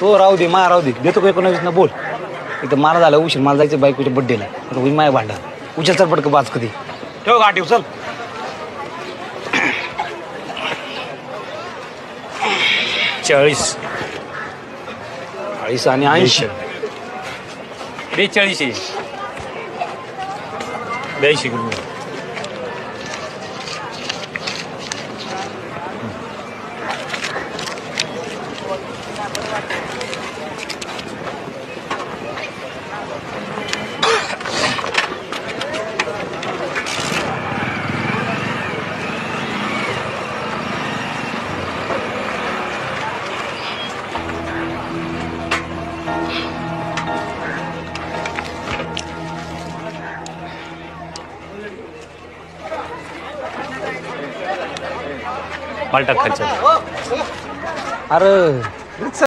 तो राहू दे मा राहू दे देतो का 19 ना बोल. इथं मला झालं उशीर मला जायचं बायकोच्या बड्डेला आता होईल माय भांडा उचल चल पटकं बाज कधी ठेव गाठी उचल. चाळीस 40 आणि 80 42 82 किलो. पालटा खायचा अरे